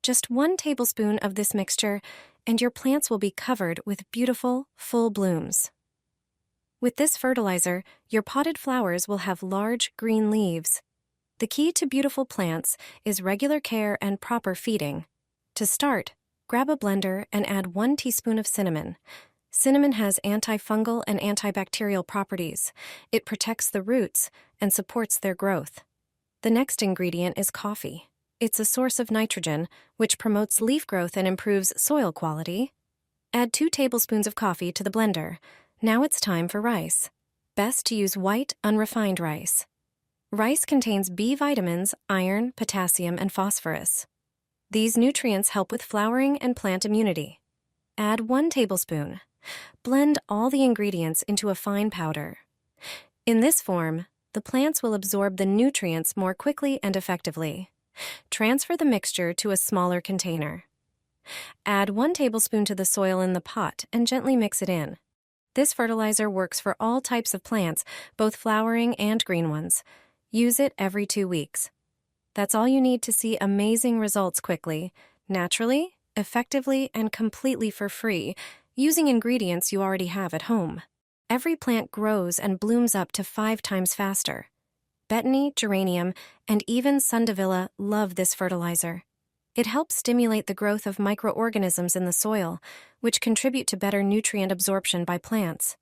Just 1 tablespoon of this mixture, and your plants will be covered with beautiful, full blooms. With this fertilizer, your potted flowers will have large, green leaves. The key to beautiful plants is regular care and proper feeding. To start, grab a blender and add 1 teaspoon of cinnamon. Cinnamon has antifungal and antibacterial properties. It protects the roots and supports their growth. The next ingredient is coffee. It's a source of nitrogen, which promotes leaf growth and improves soil quality. Add 2 tablespoons of coffee to the blender. Now it's time for rice. Best to use white, unrefined rice. Rice contains B vitamins, iron, potassium, and phosphorus. These nutrients help with flowering and plant immunity. Add 1 tablespoon. Blend all the ingredients into a fine powder. In this form, the plants will absorb the nutrients more quickly and effectively. Transfer the mixture to a smaller container. Add 1 tablespoon to the soil in the pot and gently mix it in. This fertilizer works for all types of plants, both flowering and green ones. Use it every 2 weeks. That's all you need to see amazing results quickly, naturally, effectively, and completely for free, using ingredients you already have at home. Every plant grows and blooms up to 5 times faster. Betony, geranium, and even sundevilla love this fertilizer. It helps stimulate the growth of microorganisms in the soil, which contribute to better nutrient absorption by plants.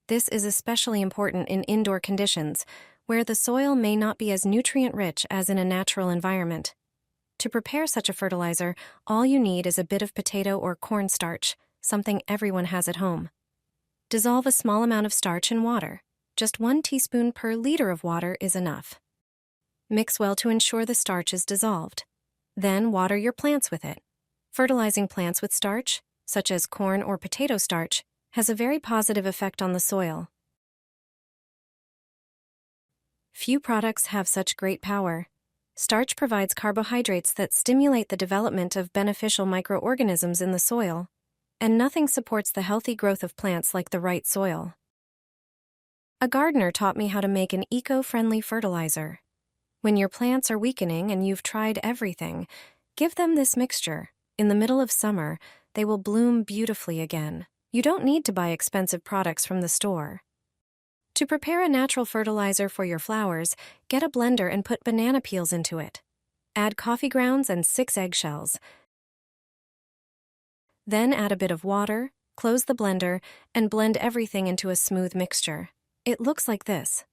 This is especially important in indoor conditions, where the soil may not be as nutrient-rich as in a natural environment. To prepare such a fertilizer, all you need is a bit of potato or corn starch, something everyone has at home. Dissolve a small amount of starch in water. Just 1 teaspoon per liter of water is enough. Mix well to ensure the starch is dissolved. Then water your plants with it. Fertilizing plants with starch, such as corn or potato starch, has a very positive effect on the soil. Few products have such great power. Starch provides carbohydrates that stimulate the development of beneficial microorganisms in the soil, and nothing supports the healthy growth of plants like the right soil. A gardener taught me how to make an eco-friendly fertilizer. When your plants are weakening and you've tried everything, give them this mixture. In the middle of summer, they will bloom beautifully again. You don't need to buy expensive products from the store. To prepare a natural fertilizer for your flowers, get a blender and put banana peels into it. Add coffee grounds and 6 eggshells. Then add a bit of water, close the blender, and blend everything into a smooth mixture. It looks like this.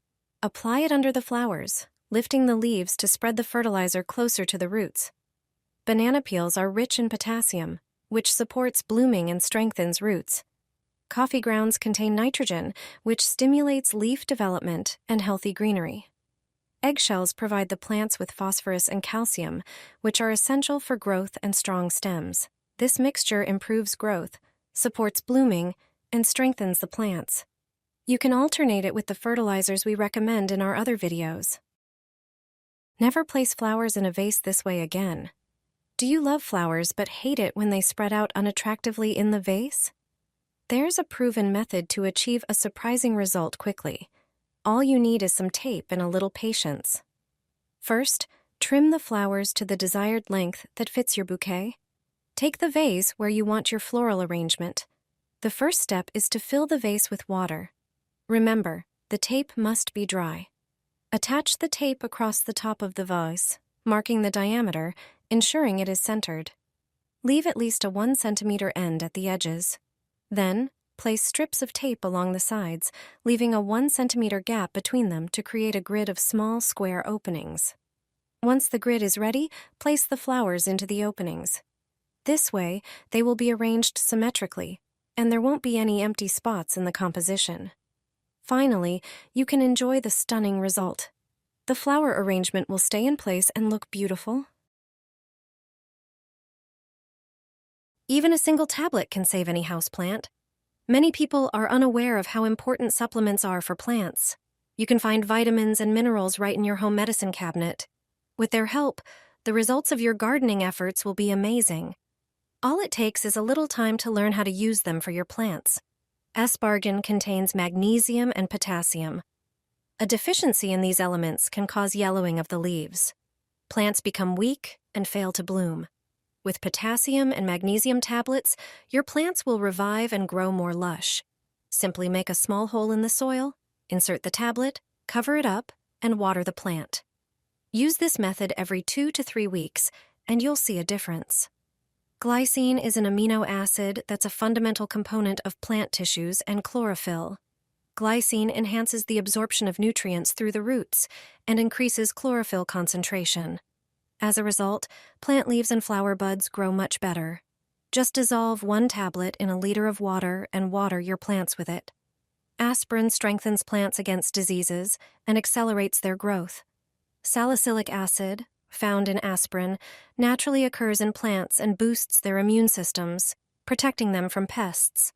Apply it under the flowers, lifting the leaves to spread the fertilizer closer to the roots. Banana peels are rich in potassium, which supports blooming and strengthens roots. Coffee grounds contain nitrogen, which stimulates leaf development and healthy greenery. Eggshells provide the plants with phosphorus and calcium, which are essential for growth and strong stems. This mixture improves growth, supports blooming, and strengthens the plants. You can alternate it with the fertilizers we recommend in our other videos. Never place flowers in a vase this way again. Do you love flowers but hate it when they spread out unattractively in the vase? There's a proven method to achieve a surprising result quickly. All you need is some tape and a little patience. First, trim the flowers to the desired length that fits your bouquet. Take the vase where you want your floral arrangement. The first step is to fill the vase with water. Remember, the tape must be dry. Attach the tape across the top of the vase, marking the diameter, ensuring it is centered. Leave at least a 1 centimeter end at the edges. Then, place strips of tape along the sides, leaving a 1 centimeter gap between them to create a grid of small square openings. Once the grid is ready, place the flowers into the openings. This way, they will be arranged symmetrically, and there won't be any empty spots in the composition. Finally, you can enjoy the stunning result. The flower arrangement will stay in place and look beautiful. Even a single tablet can save any houseplant. Many people are unaware of how important supplements are for plants. You can find vitamins and minerals right in your home medicine cabinet. With their help, the results of your gardening efforts will be amazing. All it takes is a little time to learn how to use them for your plants. Asparagine contains magnesium and potassium. A deficiency in these elements can cause yellowing of the leaves. Plants become weak and fail to bloom. With potassium and magnesium tablets, your plants will revive and grow more lush. Simply make a small hole in the soil, insert the tablet, cover it up, and water the plant. Use this method every 2 to 3 weeks, and you'll see a difference. Glycine is an amino acid that's a fundamental component of plant tissues and chlorophyll. Glycine enhances the absorption of nutrients through the roots and increases chlorophyll concentration. As a result, plant leaves and flower buds grow much better. Just dissolve 1 tablet in a liter of water and water your plants with it. Aspirin strengthens plants against diseases and accelerates their growth. Salicylic acid, found in aspirin, naturally occurs in plants and boosts their immune systems, protecting them from pests.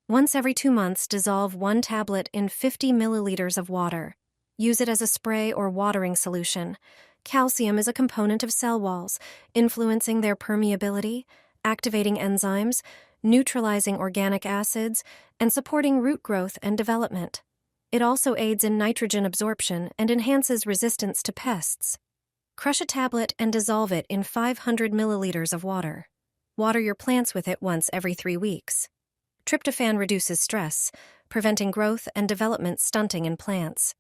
Once every 2 months, dissolve 1 tablet in 50 milliliters of water. Use it as a spray or watering solution. Calcium is a component of cell walls, influencing their permeability, activating enzymes, neutralizing organic acids, and supporting root growth and development. It also aids in nitrogen absorption and enhances resistance to pests. Crush a tablet and dissolve it in 500 milliliters of water. Water your plants with it once every 3 weeks. Tryptophan reduces stress, preventing growth and development stunting in plants.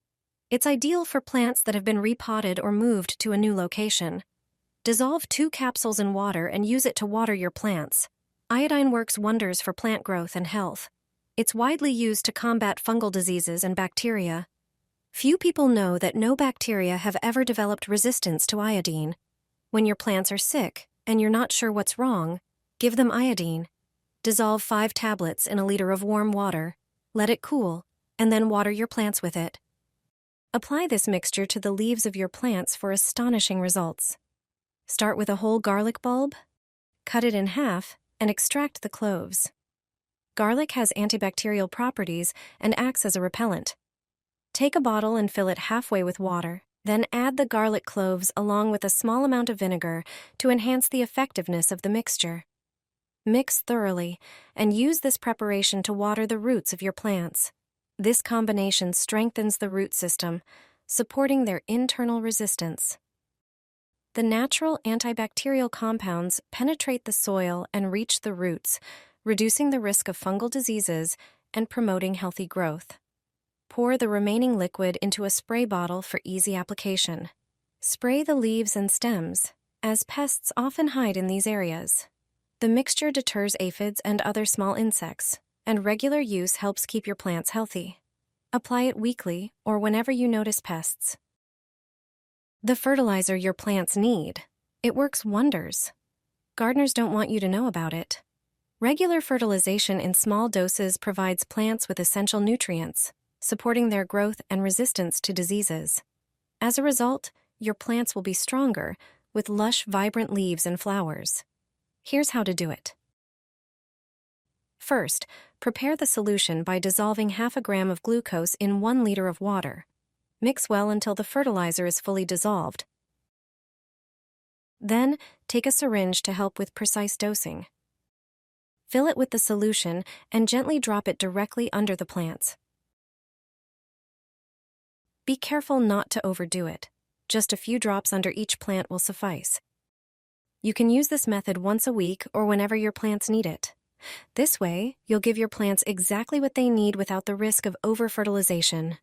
It's ideal for plants that have been repotted or moved to a new location. Dissolve 2 capsules in water and use it to water your plants. Iodine works wonders for plant growth and health. It's widely used to combat fungal diseases and bacteria. Few people know that no bacteria have ever developed resistance to iodine. When your plants are sick and you're not sure what's wrong, give them iodine. Dissolve 5 tablets in a liter of warm water, let it cool, and then water your plants with it. Apply this mixture to the leaves of your plants for astonishing results. Start with a whole garlic bulb, cut it in half, and extract the cloves. Garlic has antibacterial properties and acts as a repellent. Take a bottle and fill it halfway with water, then add the garlic cloves along with a small amount of vinegar to enhance the effectiveness of the mixture. Mix thoroughly and use this preparation to water the roots of your plants. This combination strengthens the root system, supporting their internal resistance. The natural antibacterial compounds penetrate the soil and reach the roots, reducing the risk of fungal diseases and promoting healthy growth. Pour the remaining liquid into a spray bottle for easy application. Spray the leaves and stems, as pests often hide in these areas. The mixture deters aphids and other small insects, and regular use helps keep your plants healthy. Apply it weekly or whenever you notice pests. The fertilizer your plants need. It works wonders. Gardeners don't want you to know about it. Regular fertilization in small doses provides plants with essential nutrients, supporting their growth and resistance to diseases. As a result, your plants will be stronger, with lush, vibrant leaves and flowers. Here's how to do it. First, prepare the solution by dissolving half a gram of glucose in 1 liter of water. Mix well until the fertilizer is fully dissolved. Then, take a syringe to help with precise dosing. Fill it with the solution and gently drop it directly under the plants. Be careful not to overdo it. Just a few drops under each plant will suffice. You can use this method once a week or whenever your plants need it. This way, you'll give your plants exactly what they need without the risk of over-fertilization.